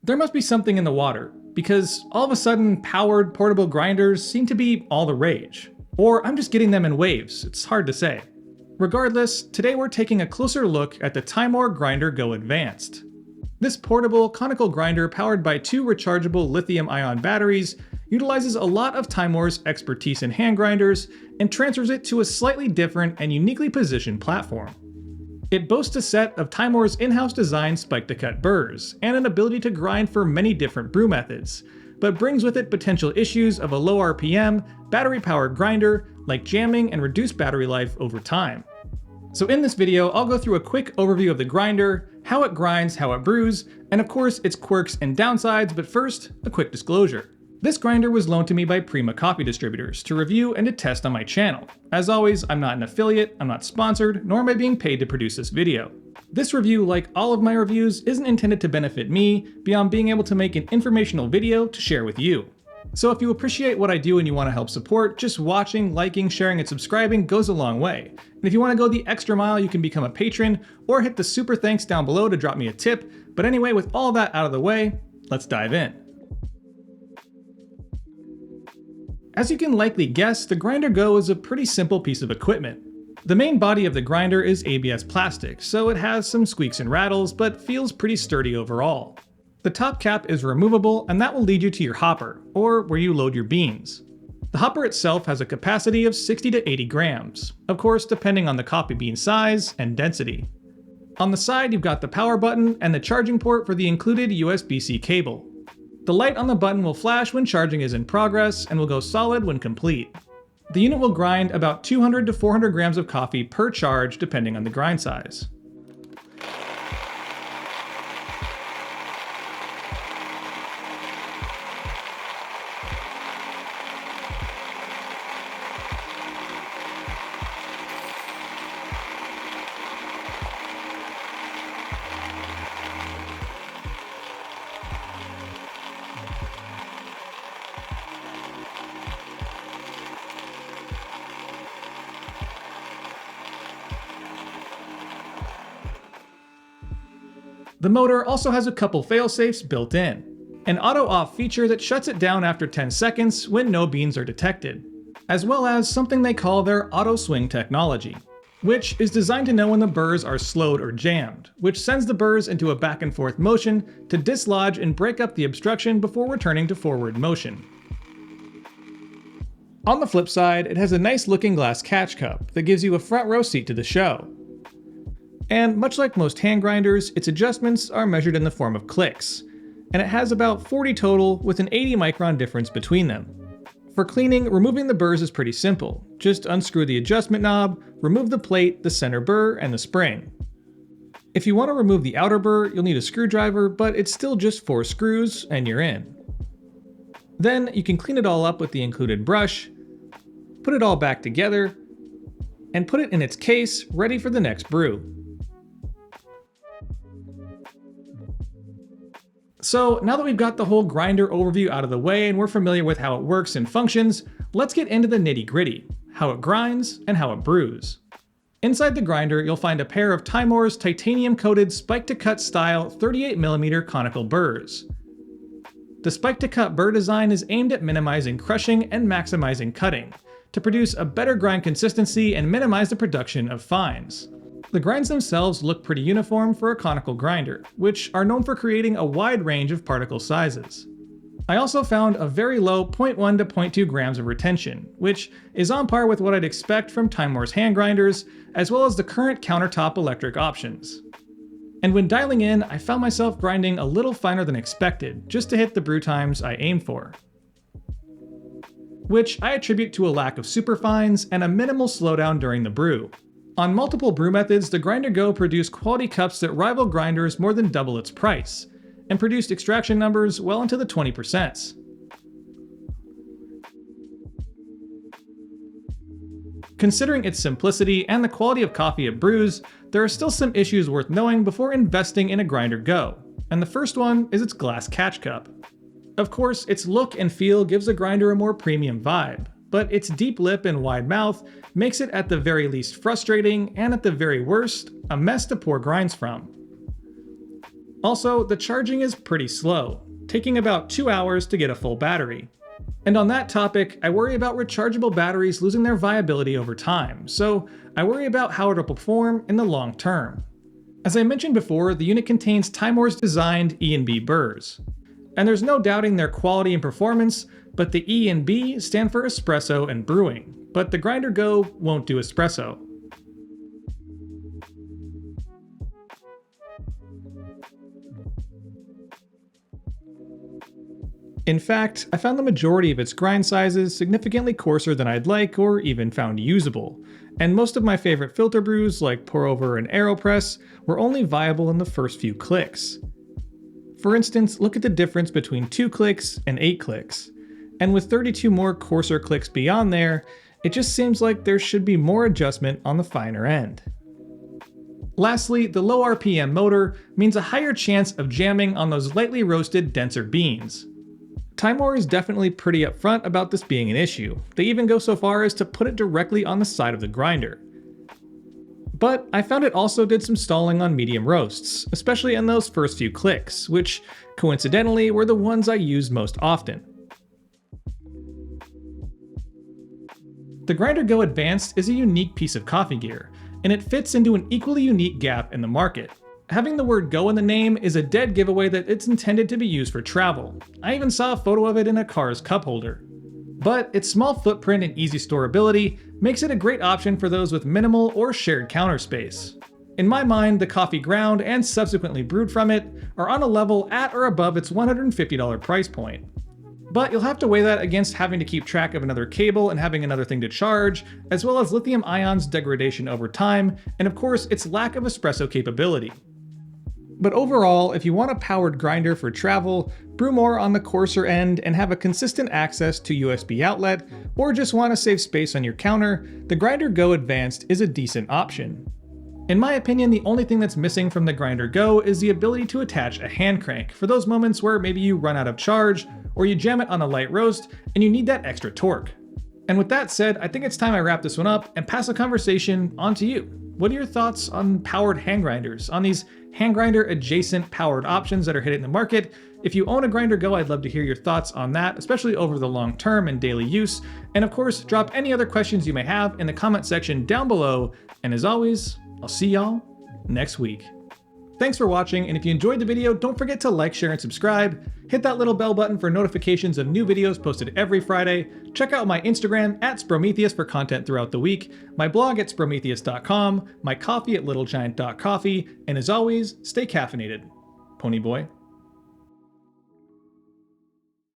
There must be something in the water, because all of a sudden powered portable grinders seem to be all the rage. Or I'm just getting them in waves, it's hard to say. Regardless, today we're taking a closer look at the Timemore Grinder Go Advanced. This portable, conical grinder powered by 2 rechargeable lithium-ion batteries utilizes a lot of Timemore's expertise in hand grinders and transfers it to a slightly different and uniquely positioned platform. It boasts a set of Timemore's in-house designed spike-to-cut burrs and an ability to grind for many different brew methods, but brings with it potential issues of a low RPM, battery-powered grinder, like jamming and reduced battery life over time. So in this video, I'll go through a quick overview of the grinder, how it grinds, how it brews, and of course its quirks and downsides, but first, a quick disclosure. This grinder was loaned to me by Prima Coffee Distributors to review and to test on my channel. As always, I'm not an affiliate, I'm not sponsored, nor am I being paid to produce this video. This review, like all of my reviews, isn't intended to benefit me beyond being able to make an informational video to share with you. So if you appreciate what I do and you want to help support, just watching, liking, sharing, and subscribing goes a long way. And if you want to go the extra mile, you can become a patron or hit the super thanks down below to drop me a tip. But anyway, with all that out of the way, let's dive in. As you can likely guess, the Grinder Go is a pretty simple piece of equipment. The main body of the grinder is ABS plastic, so it has some squeaks and rattles, but feels pretty sturdy overall. The top cap is removable, and that will lead you to your hopper, or where you load your beans. The hopper itself has a capacity of 60 to 80 grams, of course depending on the coffee bean size and density. On the side you've got the power button and the charging port for the included USB-C cable. The light on the button will flash when charging is in progress and will go solid when complete. The unit will grind about 200 to 400 grams of coffee per charge depending on the grind size. The motor also has a couple fail-safes built in. An auto-off feature that shuts it down after 10 seconds when no beans are detected, as well as something they call their auto-swing technology, which is designed to know when the burrs are slowed or jammed, which sends the burrs into a back and forth motion to dislodge and break up the obstruction before returning to forward motion. On the flip side, it has a nice looking glass catch cup that gives you a front row seat to the show. And much like most hand grinders, its adjustments are measured in the form of clicks, and it has about 40 total with an 80 micron difference between them. For cleaning, removing the burrs is pretty simple. Just unscrew the adjustment knob, remove the plate, the center burr, and the spring. If you want to remove the outer burr, you'll need a screwdriver, but it's still just 4 screws and you're in. Then you can clean it all up with the included brush, put it all back together, and put it in its case ready for the next brew. So now that we've got the whole grinder overview out of the way and we're familiar with how it works and functions, let's get into the nitty-gritty, how it grinds and how it brews. Inside the grinder, you'll find a pair of Timemore's titanium-coated spike-to-cut style 38mm conical burrs. The spike-to-cut burr design is aimed at minimizing crushing and maximizing cutting, to produce a better grind consistency and minimize the production of fines. The grinds themselves look pretty uniform for a conical grinder, which are known for creating a wide range of particle sizes. I also found a very low 0.1 to 0.2 grams of retention, which is on par with what I'd expect from Timemore's hand grinders, as well as the current countertop electric options. And when dialing in, I found myself grinding a little finer than expected, just to hit the brew times I aim for, which I attribute to a lack of superfines and a minimal slowdown during the brew. On multiple brew methods, the Grinder Go produced quality cups that rival grinders more than double its price, and produced extraction numbers well into the 20%. Considering its simplicity and the quality of coffee it brews, there are still some issues worth knowing before investing in a Grinder Go, and the first one is its glass catch cup. Of course, its look and feel gives the grinder a more premium vibe, but its deep lip and wide mouth makes it at the very least frustrating and at the very worst, a mess to pour grinds from. Also, the charging is pretty slow, taking about 2 hours to get a full battery. And on that topic, I worry about rechargeable batteries losing their viability over time, so I worry about how it'll perform in the long term. As I mentioned before, the unit contains Timemore's designed E and B burrs. And there's no doubting their quality and performance, but the E and B stand for espresso and brewing, but the Grinder Go won't do espresso. In fact, I found the majority of its grind sizes significantly coarser than I'd like or even found usable, and most of my favorite filter brews like pour over and AeroPress were only viable in the first few clicks. For instance, look at the difference between 2 clicks and 8 clicks, and with 32 more coarser clicks beyond there, it just seems like there should be more adjustment on the finer end. Lastly, the low RPM motor means a higher chance of jamming on those lightly roasted, denser beans. Timemore is definitely pretty upfront about this being an issue. They even go so far as to put it directly on the side of the grinder. But I found it also did some stalling on medium roasts, especially in those first few clicks, which coincidentally were the ones I used most often. The Grinder Go Advanced is a unique piece of coffee gear, and it fits into an equally unique gap in the market. Having the word Go in the name is a dead giveaway that it's intended to be used for travel. I even saw a photo of it in a car's cup holder. But its small footprint and easy storability makes it a great option for those with minimal or shared counter space. In my mind, the coffee ground and subsequently brewed from it are on a level at or above its $150 price point. But you'll have to weigh that against having to keep track of another cable and having another thing to charge, as well as lithium ion's degradation over time, and of course its lack of espresso capability. But overall, if you want a powered grinder for travel, brew more on the coarser end, and have a consistent access to USB outlet, or just want to save space on your counter, the Grinder Go Advanced is a decent option. In my opinion, the only thing that's missing from the Grinder Go is the ability to attach a hand crank for those moments where maybe you run out of charge, or you jam it on a light roast, and you need that extra torque. And with that said, I think it's time I wrap this one up and pass the conversation on to you. What are your thoughts on powered hand grinders, on these hand grinder adjacent powered options that are hitting the market? If you own a Grinder Go, I'd love to hear your thoughts on that, especially over the long term and daily use. And of course, drop any other questions you may have in the comment section down below. And as always, I'll see y'all next week. Thanks for watching, and if you enjoyed the video, don't forget to like, share, and subscribe. Hit that little bell button for notifications of new videos posted every Friday. Check out my Instagram at Sprometheus for content throughout the week, my blog at Sprometheus.com, my coffee at littlegiant.coffee, and as always, stay caffeinated. Ponyboy.